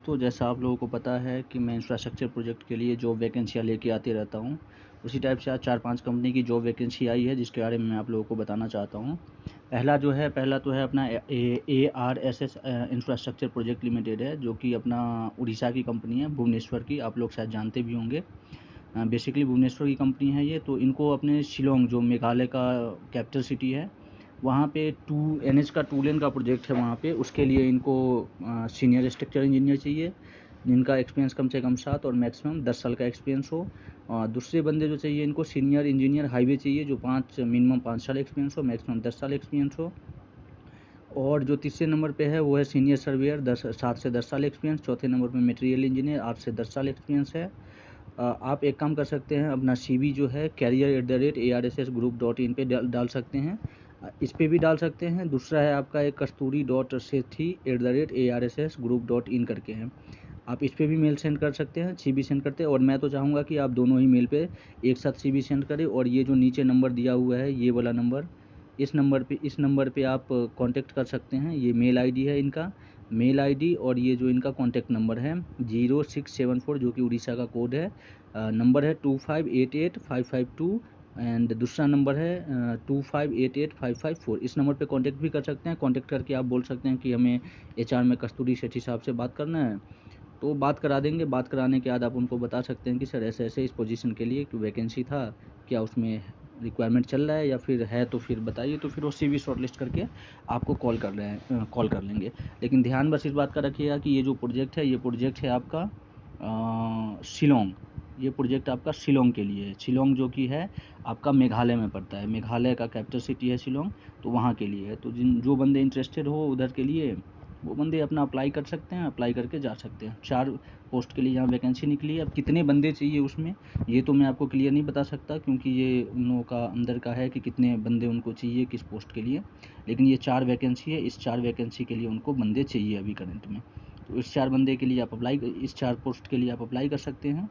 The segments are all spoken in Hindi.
दोस्तों, जैसा आप लोगों को पता है कि मैं इंफ्रास्ट्रक्चर प्रोजेक्ट के लिए जॉब वैकेंसियाँ लेके आते रहता हूँ। उसी टाइप से आज 4-5 कंपनी की जॉब वैकेंसी आई है जिसके बारे में मैं आप लोगों को बताना चाहता हूँ। पहला तो है अपना ARSS इंफ्रास्ट्रक्चर प्रोजेक्ट लिमिटेड है, जो कि अपना उड़ीसा की कंपनी है, भुवनेश्वर की। आप लोग शायद जानते भी होंगे। बेसिकली भुवनेश्वर की कंपनी है ये। तो इनको अपने शिलोंग, जो मेघालय का कैपिटल सिटी है, वहाँ पे NH का 2 लेन का प्रोजेक्ट है। वहाँ पे उसके लिए इनको सीनियर स्ट्रक्चर इंजीनियर चाहिए, जिनका एक्सपीरियंस कम से कम 7 और मैक्सिमम 10 साल का एक्सपीरियंस हो। दूसरे बंदे जो चाहिए इनको सीनियर इंजीनियर हाईवे चाहिए, जो मिनिमम 5 साल एक्सपीरियंस हो, मैक्सिमम 10 साल एक्सपीरियंस हो। और जो तीसरे नंबर पे है वो है सीनियर सर्वेयर, 7 से 10 साल एक्सपीरियंस। चौथे नंबर पे मटेरियल इंजीनियर, 8 से 10 साल एक्सपीरियंस है। आप एक काम कर सकते हैं, अपना CV जो है career@arssgroup.in पे डाल सकते हैं। इस पे भी डाल सकते हैं। दूसरा है आपका एक kasturi.sethi@arssgroup.in करके है। आप इस पे भी मेल सेंड कर सकते हैं, CV सेंड करते हैं। और मैं तो चाहूँगा कि आप दोनों ही मेल पे एक साथ CV सेंड करें। और ये जो नीचे नंबर दिया हुआ है, ये वाला नंबर, इस नंबर पे आप कांटेक्ट कर सकते हैं। ये मेल ID है इनका, मेल ID। और ये जो इनका कांटेक्ट नंबर है 0674, जो कि उड़ीसा का कोड है। नंबर है 2588552 एंड दूसरा नंबर है 2588554। इस नंबर पे कांटेक्ट भी कर सकते हैं। कांटेक्ट करके आप बोल सकते हैं कि हमें HR में कस्तूरी सेठी साहब से बात करना है, तो बात करा देंगे। बात कराने के बाद आप उनको बता सकते हैं कि सर ऐसे ऐसे इस पोजीशन के लिए वैकेंसी था, क्या उसमें रिक्वायरमेंट चल रहा है, या फिर है तो फिर बताइए। तो फिर वो CV शॉर्टलिस्ट करके आपको कॉल कर लेंगे। लेकिन ध्यान बस इस बात का रखिएगा कि ये जो प्रोजेक्ट है, ये प्रोजेक्ट है आपका शिलोंग। ये प्रोजेक्ट आपका शिलोंग के लिए है। शिलोंग जो कि है आपका मेघालय में पड़ता है। मेघालय का कैपिटल सिटी है शिलोंग, तो वहाँ के लिए है। तो जो बंदे इंटरेस्टेड हो उधर के लिए, वो बंदे अपना अप्लाई कर सकते हैं। अप्लाई करके जा सकते हैं। 4 पोस्ट के लिए यहाँ वैकेंसी निकली है। अब कितने बंदे चाहिए उसमें, ये तो मैं आपको क्लियर नहीं बता सकता, क्योंकि ये उन लोगों का अंदर का है कि कितने बंदे उनको चाहिए किस पोस्ट के लिए। लेकिन ये 4 वैकेंसी है। इस 4 वैकेंसी के लिए उनको बंदे चाहिए अभी करंट में। तो इस 4 बंदे के लिए आप इस 4 पोस्ट के लिए आप अप्लाई कर सकते हैं,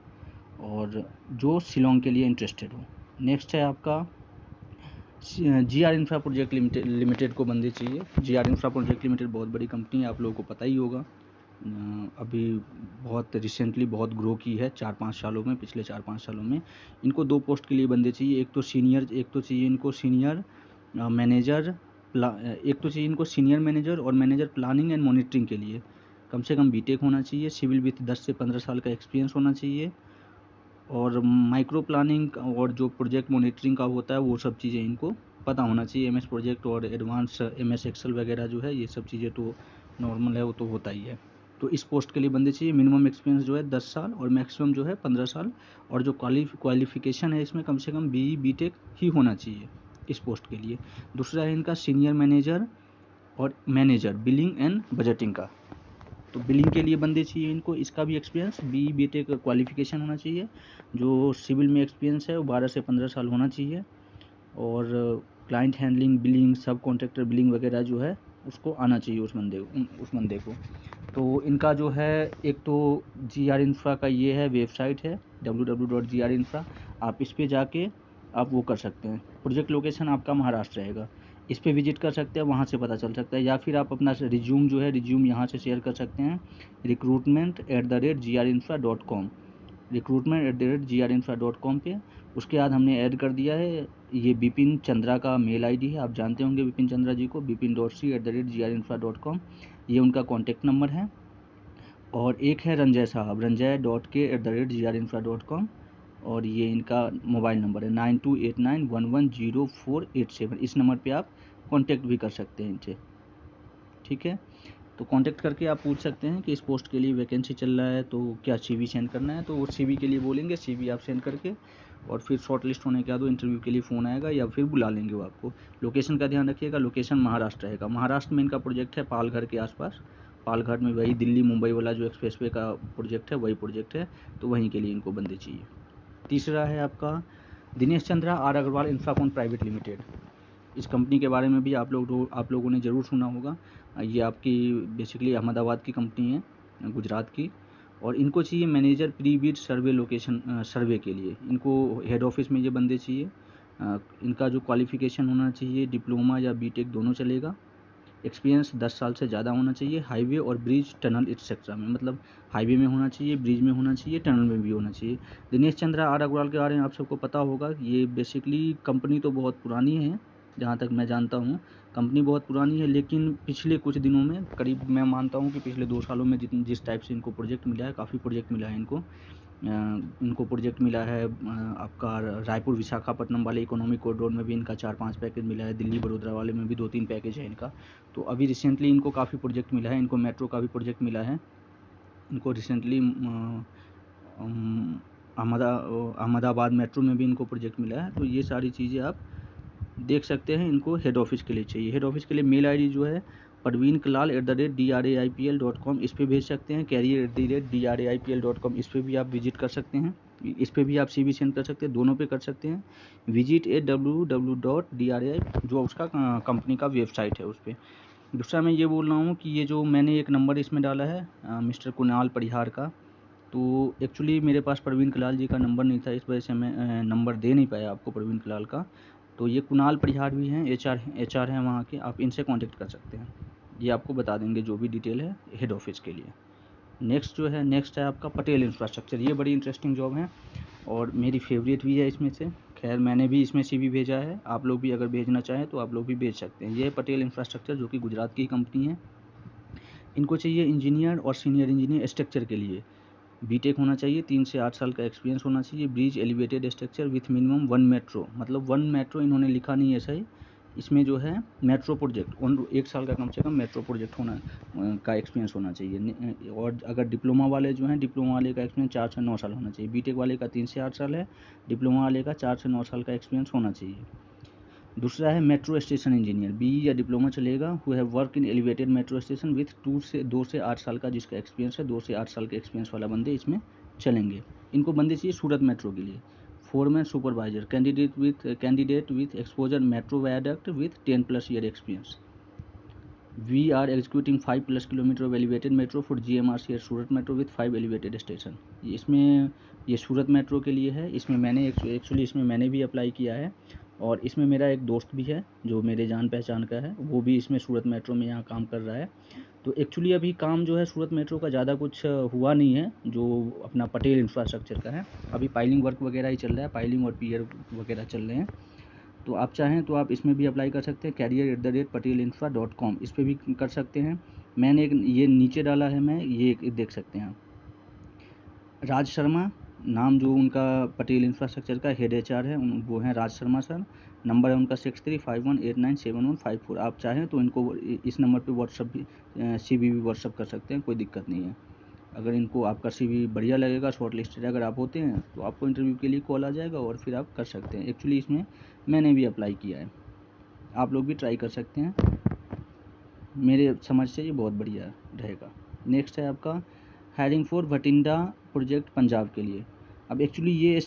और जो शिलोंग के लिए इंटरेस्टेड हो। नेक्स्ट है आपका GR इंफ्रा प्रोजेक्ट लिमिटेड को बंदे चाहिए। GR इंफ्रा प्रोजेक्ट लिमिटेड बहुत बड़ी कंपनी है, आप लोगों को पता ही होगा। अभी बहुत रिसेंटली बहुत ग्रो की है 4-5 सालों में। पिछले 4-5 सालों में इनको 2 पोस्ट के लिए बंदे चाहिए। एक तो चाहिए इनको सीनियर मैनेजर, और मैनेजर प्लानिंग एंड मॉनिटरिंग के लिए। कम से कम BTech होना चाहिए, सिविल विथ 10 से 15 साल का एक्सपीरियंस होना चाहिए, और माइक्रो प्लानिंग और जो प्रोजेक्ट मॉनिटरिंग का होता है वो सब चीज़ें इनको पता होना चाहिए। MS प्रोजेक्ट और एडवांस MS एक्सेल वगैरह जो है, ये सब चीज़ें तो नॉर्मल है, वो तो होता ही है। तो इस पोस्ट के लिए बंदे चाहिए। मिनिमम एक्सपीरियंस जो है 10 साल और मैक्सिमम जो है 15 साल। और जो क्वालिफिकेशन है इसमें कम से कम BE BTech ही होना चाहिए इस पोस्ट के लिए। दूसरा है इनका सीनियर मैनेजर और मैनेजर बिलिंग एंड बजटिंग का। तो बिलिंग के लिए बंदे चाहिए इनको। इसका भी एक्सपीरियंस BE BTech क्वालिफिकेशन होना चाहिए। जो सिविल में एक्सपीरियंस है वो 12 से 15 साल होना चाहिए। और क्लाइंट हैंडलिंग, बिलिंग, सब कॉन्ट्रैक्टर बिलिंग वगैरह जो है उसको आना चाहिए उस बंदे को। तो इनका जो है, एक तो GR इंफ्रा का ये है वेबसाइट है www.grinfra। आप इस पे जाके आप वो कर सकते हैं। प्रोजेक्ट लोकेशन आपका महाराष्ट्र रहेगा, इस पे विजिट कर सकते हैं, वहाँ से पता चल सकता है। या फिर आप अपना रिज्यूम यहाँ से शेयर कर सकते हैं recruitment@grinfra.com, recruitment@grinfra.com पे। उसके बाद हमने ऐड कर दिया है, ये विपिन चंद्रा का मेल ID है। आप जानते होंगे विपिन चंद्रा जी को, vipin.c@grinfra.com, ये उनका कॉन्टेक्ट नंबर है। और एक है रंजय साहब, ranjay.k@grinfra.com, और ये इनका मोबाइल नंबर है 9289110487। इस नंबर पे आप कांटेक्ट भी कर सकते हैं इनसे, ठीक है। तो कांटेक्ट करके आप पूछ सकते हैं कि इस पोस्ट के लिए वैकेंसी चल रहा है तो क्या CV सेंड करना है। तो वो CV के लिए बोलेंगे, CV आप सेंड करके, और फिर शॉर्ट लिस्ट होने के बाद वो इंटरव्यू के लिए फ़ोन आएगा या फिर बुला लेंगे वो आपको। लोकेशन का ध्यान रखिएगा, लोकेशन महाराष्ट्र रहेगा। महाराष्ट्र में इनका प्रोजेक्ट है पालघर के आसपास। पालघर में वही दिल्ली मुंबई वाला जो एक्सप्रेसवे का प्रोजेक्ट है, वही प्रोजेक्ट है। तो वहीं के लिए इनको बंदे चाहिए। तीसरा है आपका Dinesh Chandra R Agrawal Infracon private limited. इस कंपनी के बारे में भी आप लोगों ने ज़रूर सुना होगा। ये आपकी बेसिकली अहमदाबाद की कंपनी है, गुजरात की। और इनको चाहिए मैनेजर प्री बीड सर्वे के लिए। इनको हेड ऑफिस में ये बंदे चाहिए। इनका जो क्वालिफ़िकेशन होना चाहिए, डिप्लोमा या BTech दोनों चलेगा। एक्सपीरियंस 10 साल से ज़्यादा होना चाहिए। हाईवे और ब्रिज टनल एक्सेट्रा में, मतलब हाईवे में होना चाहिए, ब्रिज में होना चाहिए, टनल में भी होना चाहिए। दिनेश चंद्रा आर अग्रवाल के बारे में आप सबको पता होगा। ये बेसिकली कंपनी तो बहुत पुरानी है, जहाँ तक मैं जानता हूँ कंपनी बहुत पुरानी है, लेकिन पिछले कुछ दिनों में, करीब मैं मानता हूँ कि पिछले 2 सालों में जिस टाइप से इनको प्रोजेक्ट मिला है, काफ़ी प्रोजेक्ट मिला है इनको प्रोजेक्ट मिला है। आपका रायपुर विशाखापट्टनम वाले इकोनॉमिक कॉरिडोर में भी इनका 4-5 पैकेज मिला है, दिल्ली बड़ोदरा वाले में भी 2-3 पैकेज है इनका। तो अभी रिसेंटली इनको काफ़ी प्रोजेक्ट मिला है, इनको मेट्रो का भी प्रोजेक्ट मिला है, इनको रिसेंटली अहमदाबाद मेट्रो में भी इनको प्रोजेक्ट मिला है। तो ये सारी चीज़ें आप देख सकते हैं। इनको हेड ऑफिस के लिए चाहिए। हेड ऑफिस के लिए मेल आईडी जो है parveenkalal@draipl.com, इस पर भेज सकते हैं। career@draipl.com, इस पर भी आप विजिट कर सकते हैं, इस पर भी आप CV सेंड कर सकते हैं, दोनों पे कर सकते हैं। visit@www.drai, जो उसका कंपनी का वेबसाइट है, उस पर। दूसरा मैं ये बोल रहा हूँ कि ये जो मैंने एक नंबर इसमें डाला है मिस्टर कुणाल परिहार का, तो एक्चुअली मेरे पास प्रवीण कलाल जी का नंबर नहीं था, इस वजह से मैं नंबर दे नहीं पाया आपको प्रवीण कलाल का। तो ये कुणाल परिहार भी हैं, HR हैं वहाँ के, आप इनसे कांटेक्ट कर सकते हैं, ये आपको बता देंगे जो भी डिटेल है हेड ऑफिस के लिए। नेक्स्ट है आपका पटेल इंफ्रास्ट्रक्चर। ये बड़ी इंटरेस्टिंग जॉब है और मेरी फेवरेट भी है इसमें से। खैर मैंने भी इसमें CV भेजा है, आप लोग भी अगर भेजना चाहें तो आप लोग भी भेज सकते हैं। ये पटेल इंफ्रास्ट्रक्चर जो कि गुजरात की कंपनी है। इनको चाहिए इंजीनियर और सीनियर इंजीनियर स्ट्रक्चर के लिए। बीटेक होना चाहिए, 3 से 8 साल का एक्सपीरियंस होना चाहिए। Bridge elevated structure with minimum 1 metro, मतलब 1 मेट्रो इन्होंने लिखा नहीं है सही, इसमें जो है मेट्रो प्रोजेक्ट 1 साल का कम से कम मेट्रो प्रोजेक्ट होना का एक्सपीरियंस होना चाहिए। और अगर डिप्लोमा वाले जो हैं, डिप्लोमा वाले का एक्सपीरियंस 4 से 9 साल होना चाहिए। बीटेक वाले का 3 से 8 साल है, डिप्लोमा वाले का 4 से 9 साल का एक्सपीरियंस होना चाहिए। दूसरा है मेट्रो स्टेशन इंजीनियर, BE या डिप्लोमा चलेगा। Who have work in elevated metro station with 2 से 8 साल का जिसका एक्सपीरियंस है, 2 से 8 साल के एक्सपीरियंस वाला बंदे इसमें चलेंगे। इनको बंदे चाहिए सूरत मेट्रो के लिए। Foreman supervisor candidate with exposure metro viaduct with 10+ year experience. We are executing 5+ kilometre of elevated metro for GMRC at Surat metro with 5 elevated station. इसमें ये सूरत मेट्रो के लिए है। इसमें मैंने एक्चुअली इसमें मैंने भी अप्लाई किया है और इसमें मेरा एक दोस्त भी है जो मेरे जान पहचान का है, वो भी इसमें सूरत मेट्रो में यहाँ काम कर रहा है। तो एक्चुअली अभी काम जो है सूरत मेट्रो का ज़्यादा कुछ हुआ नहीं है, जो अपना पटेल इंफ्रास्ट्रक्चर का है। अभी पाइलिंग वर्क वगैरह ही चल रहा है, पाइलिंग और पियर वगैरह चल रहे हैं। तो आप चाहें तो आप इसमें भी अप्लाई कर सकते हैं। career@patelinfra.com, इस पर भी कर सकते हैं। मैंने एक ये नीचे डाला है, मैं ये देख सकते हैं। राज शर्मा नाम जो उनका पटेल इंफ्रास्ट्रक्चर का हेड HR है, वो हैं राज शर्मा सर। नंबर है उनका 6351897154। आप चाहें तो इनको इस नंबर पे व्हाट्सअप भी CV भी व्हाट्सअप कर सकते हैं, कोई दिक्कत नहीं है। अगर इनको आपका CV बढ़िया लगेगा, शॉर्ट लिस्टेड अगर आप होते हैं तो आपको इंटरव्यू के लिए कॉल आ जाएगा और फिर आप कर सकते हैं। एक्चुअली इसमें मैंने भी अप्लाई किया है, आप लोग भी ट्राई कर सकते हैं। मेरे समझ से ये बहुत बढ़िया रहेगा। नेक्स्ट है आपका hiring for Bathinda project Punjab के लिए। अब एक्चुअली ये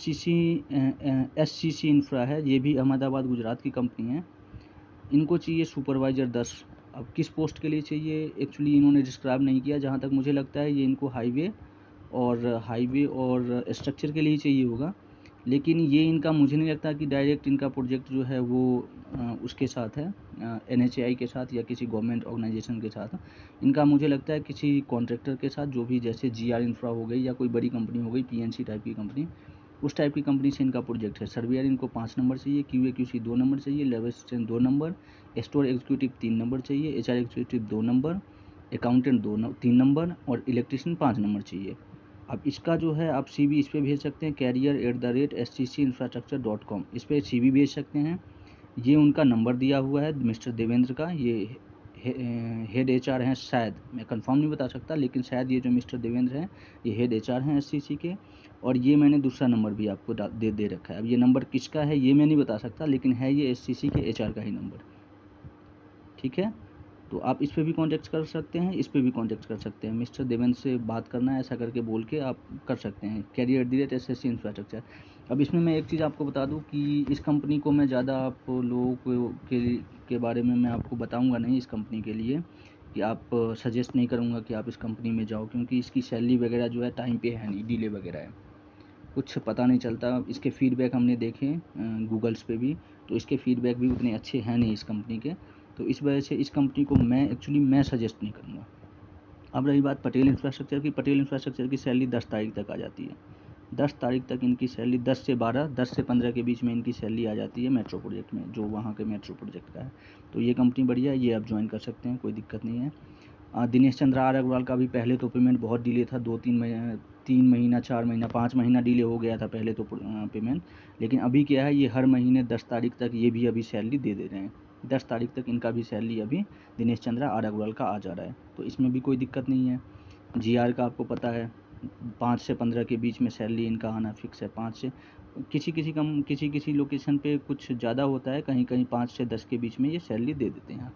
SCC इंफ्रा है, ये भी अहमदाबाद गुजरात की कंपनी है। इनको चाहिए सुपरवाइज़र 10। अब किस पोस्ट के लिए चाहिए एक्चुअली इन्होंने डिस्क्राइब नहीं किया। जहाँ तक मुझे लगता है ये इनको हाईवे और स्ट्रक्चर के लिए चाहिए होगा, लेकिन ये इनका मुझे नहीं लगता कि डायरेक्ट इनका प्रोजेक्ट जो है वो उसके साथ है, NHAI के साथ या किसी गवर्नमेंट ऑर्गेनाइजेशन के साथ। इनका मुझे लगता है किसी कॉन्ट्रैक्टर के साथ, जो भी जैसे GR इंफ्रा हो गई या कोई बड़ी कंपनी हो गई, PNC टाइप की कंपनी, उस टाइप की कंपनी से इनका प्रोजेक्ट है। सर्वेयर इनको 5 नंबर चाहिए, QA/QC 2 नंबर चाहिए, labour assistant 2 number, store executive 3 number चाहिए, HR executive 2 number, accountant 3 number और इलेक्ट्रीशियन 5 नंबर चाहिए। अब इसका जो है आप CV इस पर भेज सकते हैं career@sccinfrastructure.com, इस पर CV भेज सकते हैं। ये उनका नंबर दिया हुआ है मिस्टर देवेंद्र का, ये हेड HR हैं शायद, मैं कंफर्म नहीं बता सकता, लेकिन शायद ये जो मिस्टर देवेंद्र हैं ये हेड HR हैं SCC के। और ये मैंने दूसरा नंबर भी आपको दे रखा है। अब ये नंबर किसका है ये मैं नहीं बता सकता, लेकिन है ये SCC के HR का ही नंबर, ठीक है। तो आप इस पर भी कांटेक्ट कर सकते हैं, इस पर भी कांटेक्ट कर सकते हैं। मिस्टर देवेंद्र से बात करना है ऐसा करके बोल के आप कर सकते हैं, career@SCC इंफ्रास्ट्रक्चर। अब इसमें मैं एक चीज़ आपको बता दूं कि इस कंपनी को मैं ज़्यादा आप लोगों के बारे में मैं आपको बताऊंगा नहीं इस कंपनी के लिए, कि आप सजेस्ट नहीं करूंगा कि आप इस कंपनी में जाओ, क्योंकि इसकी सैलरी वगैरह जो है टाइम पे है नहीं, डिले वगैरह है, कुछ पता नहीं चलता। इसके फीडबैक हमने देखे गूगल्स पे भी, तो इसके फीडबैक भी उतने अच्छे हैं नहीं इस कंपनी के। तो इस वजह से इस कंपनी को मैं सजेस्ट नहीं करूँगा। अब रही बात पटेल इंफ्रास्ट्रक्चर की, पटेल इंफ्रास्ट्रक्चर की सैलरी 10 तारीख तक आ जाती है। 10 तारीख तक इनकी सैलरी 10 से 15 के बीच में इनकी सैलरी आ जाती है मेट्रो प्रोजेक्ट में, जो वहाँ के मेट्रो प्रोजेक्ट का है। तो ये कंपनी बढ़िया है, ये आप ज्वाइन कर सकते हैं, कोई दिक्कत नहीं है। दिनेश चंद्र आर अग्रवाल का भी पहले तो पेमेंट बहुत डिले था, 3 महीना 4 महीना 5 महीना डिले हो गया था पहले तो पेमेंट, लेकिन अभी क्या है, ये हर महीने 10 तारीख तक ये भी अभी सैलरी दे रहे हैं। 10 तारीख तक इनका भी सैलरी अभी दिनेश चंद्र आर अग्रवाल का आ जा रहा है, तो इसमें भी कोई दिक्कत नहीं है। GR का आपको पता है 5 से 15 के बीच में सैलरी इनका आना फिक्स है। 5 से किसी लोकेशन पे कुछ ज़्यादा होता है, कहीं कहीं 5 से 10 के बीच में ये सैलरी दे देते हैं।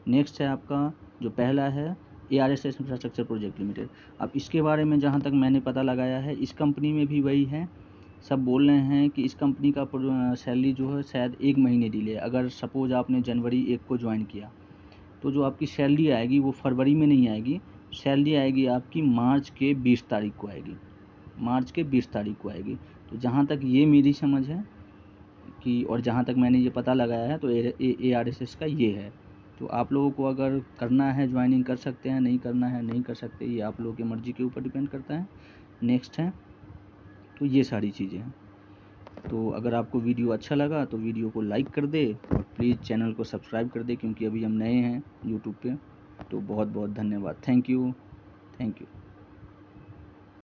नेक्स्ट है आपका जो पहला है ARSS इंफ्रास्ट्रक्चर प्रोजेक्ट लिमिटेड। अब इसके बारे में जहाँ तक मैंने पता लगाया है, इस कंपनी में भी वही है, सब बोल रहे हैं कि इस कंपनी का सैलरी जो है शायद 1 महीने डिले है। अगर सपोज आपने जनवरी 1 को ज्वाइन किया तो जो आपकी सैलरी आएगी वो फरवरी में नहीं आएगी, सैलरी आएगी आपकी मार्च के 20 तारीख को आएगी, मार्च के 20 तारीख को आएगी। तो जहाँ तक ये मेरी समझ है कि, और जहाँ तक मैंने ये पता लगाया है, तो ARSS का ये है। तो आप लोगों को अगर करना है ज्वाइनिंग कर सकते हैं, नहीं करना है नहीं कर सकते, ये आप लोगों की मर्ज़ी के ऊपर डिपेंड करता है। नेक्स्ट है, तो ये सारी चीज़ें हैं। तो अगर आपको वीडियो अच्छा लगा तो वीडियो को लाइक कर दे और प्लीज़ चैनल को सब्सक्राइब कर दे, क्योंकि अभी हम नए हैं यूट्यूब पे। तो बहुत बहुत धन्यवाद, थैंक यू।